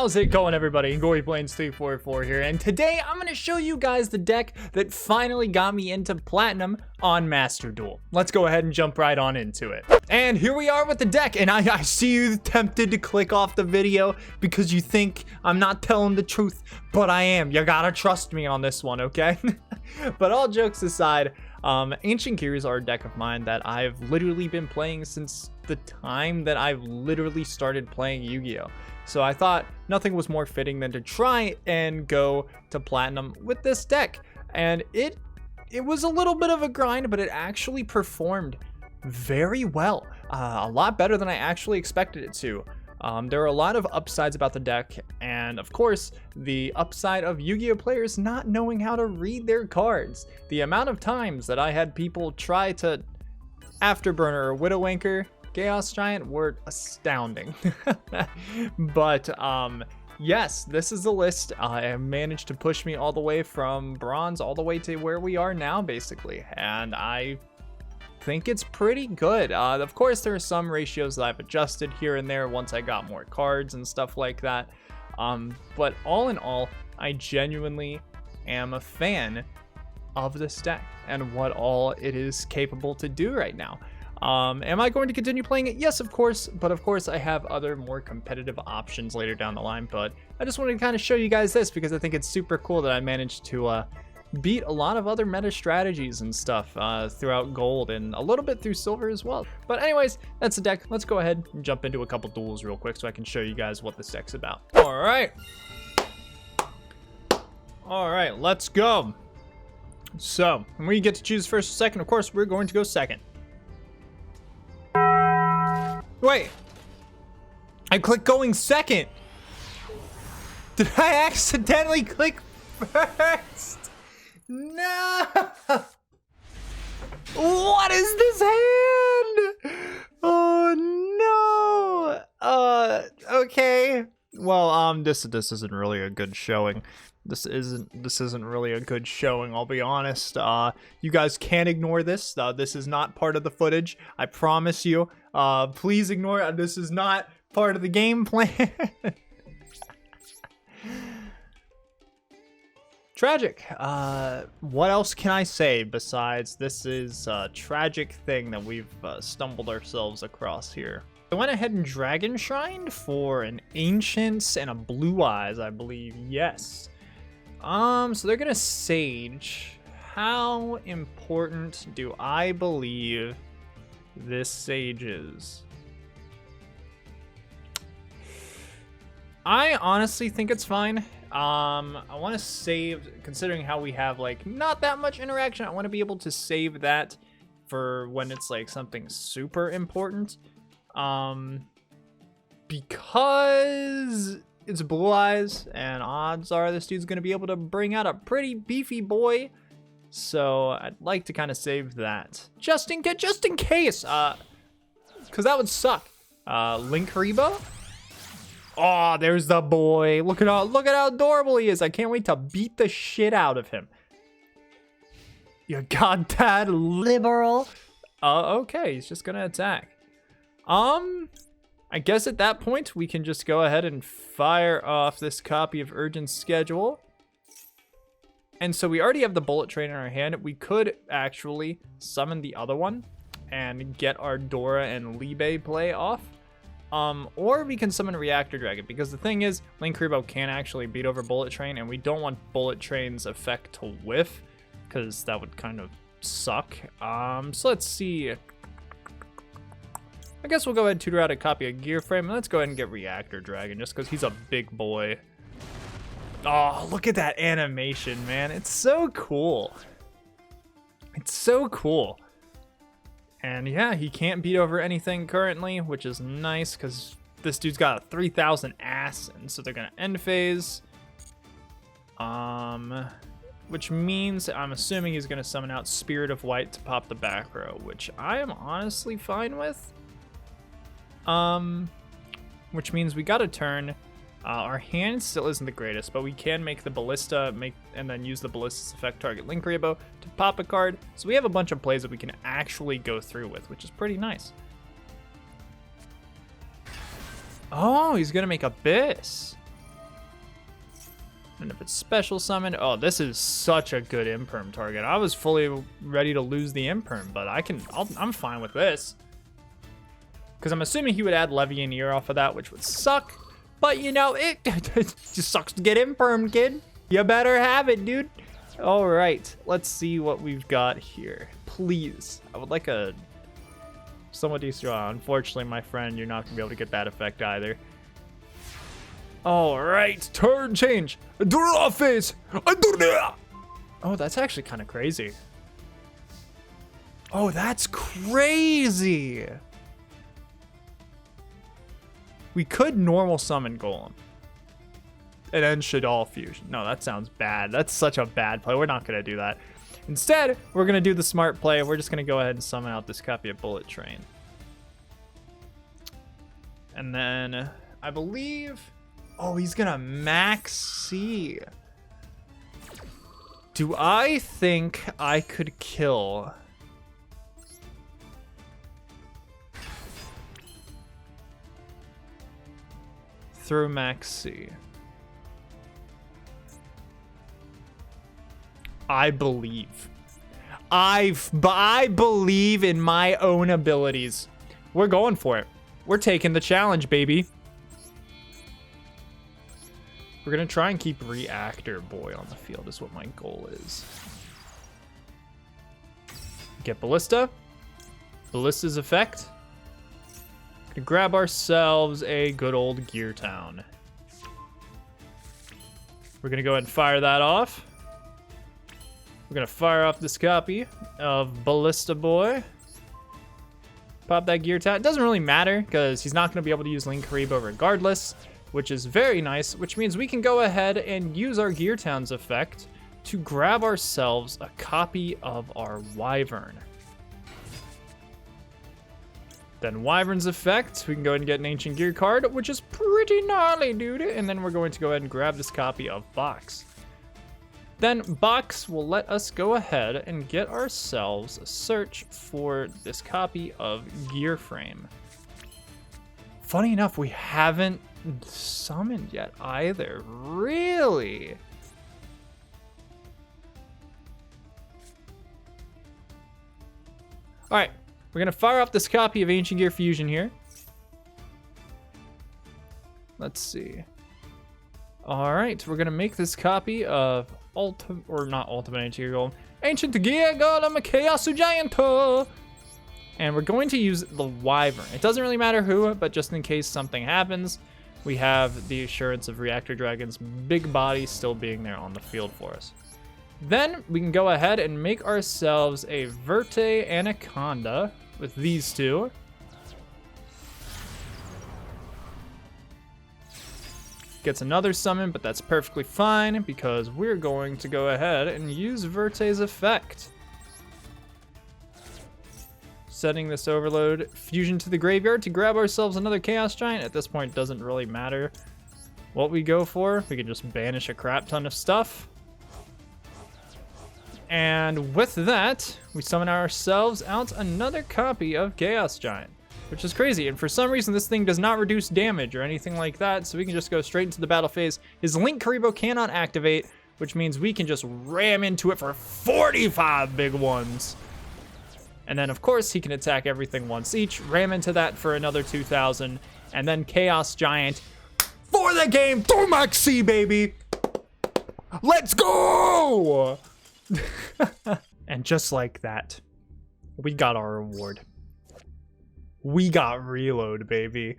How's it going, everybody? GoryPlains344 here, and today I'm going to show you guys the deck that finally got me into Platinum on Master Duel. Let's go ahead and jump right on into it. And here we are with the deck, and I see you tempted to click off the video because you think I'm not telling the truth, but I am. You gotta trust me on this one, okay? But all jokes aside, Ancient Gears are a deck of mine that I've literally been playing since the time that I've literally started playing Yu-Gi-Oh! So I thought nothing was more fitting than to try and go to Platinum with this deck. And it was a little bit of a grind, but it actually performed very well. A lot better than I actually expected it to. There are a lot of upsides about the deck, and of course, the upside of Yu-Gi-Oh! Players not knowing how to read their cards. The amount of times that I had people try to Afterburner or Widowmaker Chaos Giant were astounding. But yes, this is the list. I managed to push me all the way from bronze all the way to where we are now, basically, and I think it's pretty good. Of course, there are some ratios that I've adjusted here and there once I got more cards and stuff like that. But all in all, I genuinely am a fan of this deck and what all it is capable to do right now. Am I going to continue playing it? Yes, of course, but of course I have other more competitive options later down the line. But I just wanted to kind of show you guys this because I think it's super cool that I managed to beat a lot of other meta strategies and stuff throughout gold and a little bit through silver as well. But anyways, that's the deck. Let's go ahead and jump into a couple duels real quick so I can show you guys what this deck's about. All right, let's go. So we get to choose first or second. Of course, we're going to go second. Wait, I clicked going second. Did I accidentally click first? No! What is this hand? Oh no! Okay. Well, this isn't really a good showing. This isn't really a good showing, I'll be honest. You guys can't ignore this. This is not part of the footage. I promise you. Please ignore it. This is not part of the game plan. Tragic. What else can I say besides this is a tragic thing that we've stumbled ourselves across here. I went ahead and Dragon Shrined for an Ancients and a Blue Eyes, I believe. Yes. So they're gonna Sage. How important do I believe this Sage is? I honestly think it's fine. I want to save, considering how we have like not that much interaction, I want to be able to save that for when it's like something super important. Because it's Blue Eyes, and odds are this dude's gonna be able to bring out a pretty beefy boy. So I'd like to kind of save that just in case, because that would suck. Linkuriboh. Oh, there's the boy. Look at how adorable he is. I can't wait to beat the shit out of him. You got that, liberal? Okay, he's just gonna attack. I guess at that point we can just go ahead and fire off this copy of Urgent Schedule. And so we already have the Bullet Train in our hand. We could actually summon the other one and get our Dora and Liebe play off. Or we can summon Reactor Dragon, because the thing is, Linkuriboh can actually beat over Bullet Train, and we don't want Bullet Train's effect to whiff, because that would kind of suck. So let's see. I guess we'll go ahead and tutor out a copy of Gearframe, and let's go ahead and get Reactor Dragon, just because he's a big boy. Oh, look at that animation, man. It's so cool. It's so cool. And yeah, he can't beat over anything currently, which is nice because this dude's got a 3000 ass, and so they're gonna end phase. Which means I'm assuming he's gonna summon out Spirit of White to pop the back row, which I am honestly fine with. Which means we got a turn. Our hand still isn't the greatest, but we can make the Ballista, and then use the Ballista's effect target Linkuriboh to pop a card. So we have a bunch of plays that we can actually go through with, which is pretty nice. Oh, he's gonna make Abyss. And if it's special summon, oh, this is such a good Imperm target. I was fully ready to lose the Imperm, but I'm fine with this. Because I'm assuming he would add Levianeer off of that, which would suck. But, you know, it just sucks to get Imperm, kid. You better have it, dude. All right, let's see what we've got here. Please, I would like a somewhat decent. Unfortunately, my friend, you're not going to be able to get that effect either. All right, turn change. Draw face. Oh, that's actually kind of crazy. Oh, that's crazy. We could normal summon Golem. And then Shaddoll Fusion. No, that sounds bad. That's such a bad play. We're not going to do that. Instead, we're going to do the smart play. We're just going to go ahead and summon out this copy of Bullet Train. And then I believe... Oh, he's going to Maxx C. Do I think I could kill... through Maxx C? I believe. I believe in my own abilities. We're going for it. We're taking the challenge, baby. We're gonna try and keep Reactor Boy on the field is what my goal is. Get Ballista. Ballista's effect. Gonna grab ourselves a good old Geartown. We're gonna go ahead and fire that off. We're gonna fire off this copy of Ballista Boy. Pop that Geartown. It doesn't really matter because he's not gonna be able to use Link Karibo regardless, which is very nice, which means we can go ahead and use our Geartown's effect to grab ourselves a copy of our Wyvern. Then Wyvern's effect, we can go ahead and get an Ancient Gear card, which is pretty gnarly, dude. And then we're going to go ahead and grab this copy of Box. Then Box will let us go ahead and get ourselves a search for this copy of Gearframe. Funny enough, we haven't summoned yet either. Really? All right, we're gonna fire off this copy of Ancient Gear Fusion here. Let's see. All right, we're gonna make this copy of Ancient Gear Golem, Ancient Gear Golem Chaos Giant. And we're going to use the Wyvern. It doesn't really matter who, but just in case something happens, we have the assurance of Reactor Dragon's big body still being there on the field for us. Then we can go ahead and make ourselves a Verte Anaconda with these two. Gets another summon, but that's perfectly fine because we're going to go ahead and use Verte's effect. Setting this overload fusion to the graveyard to grab ourselves another Chaos Giant. At this point, it doesn't really matter what we go for. We can just banish a crap ton of stuff. And with that, we summon ourselves out another copy of Chaos Giant, which is crazy. And for some reason, this thing does not reduce damage or anything like that, so we can just go straight into the battle phase. His Link Karibo cannot activate, which means we can just ram into it for 45 big ones. And then, of course, he can attack everything once each, ram into that for another 2,000, and then Chaos Giant for the game through Maxx C, baby! Let's go! And just like that, we got our reward. We got reload, baby.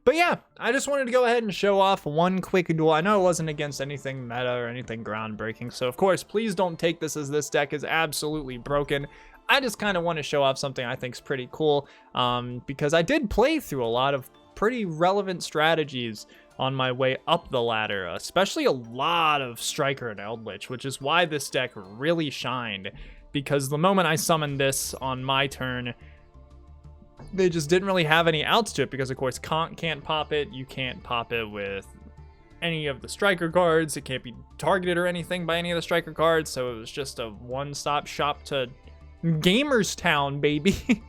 But yeah, I just wanted to go ahead and show off one quick duel. I know it wasn't against anything meta or anything groundbreaking, so of course, please don't take this as this deck is absolutely broken. I just kind of want to show off something I think is pretty cool, because I did play through a lot of pretty relevant strategies on my way up the ladder, especially a lot of Striker and Eldritch, which is why this deck really shined, because the moment I summoned this on my turn, they just didn't really have any outs to it, because of course can't pop it, you can't pop it with any of the Striker cards, it can't be targeted or anything by any of the Striker cards, so it was just a one-stop shop to Gamers Town, baby.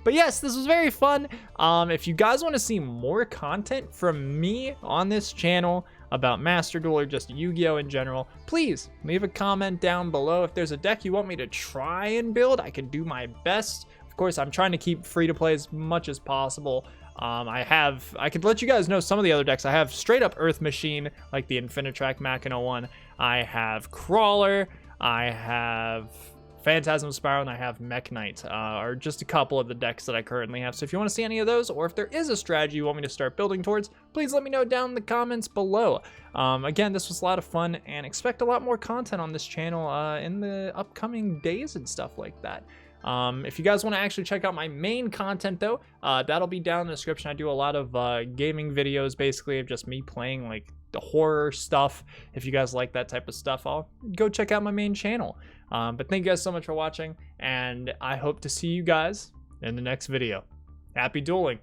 But yes, this was very fun. If you guys want to see more content from me on this channel about Master Duel or just Yu-Gi-Oh in general, please leave a comment down below. If there's a deck you want me to try and build, I can do my best. Of course, I'm trying to keep free to play as much as possible. I could let you guys know some of the other decks. I have straight up Earth Machine, like the Infinitrack Megaton one. I have Crawler. I have Phantasm Spiral, and I have Mech Knight, are just a couple of the decks that I currently have. So if you want to see any of those, or if there is a strategy you want me to start building towards, please let me know down in the comments below. Again, this was a lot of fun, and expect a lot more content on this channel in the upcoming days and stuff like that. If you guys want to actually check out my main content though, that'll be down in the description. I do a lot of gaming videos, basically of just me playing like the horror stuff. If you guys like that type of stuff, I'll go check out my main channel. But thank you guys so much for watching, and I hope to see you guys in the next video. Happy dueling.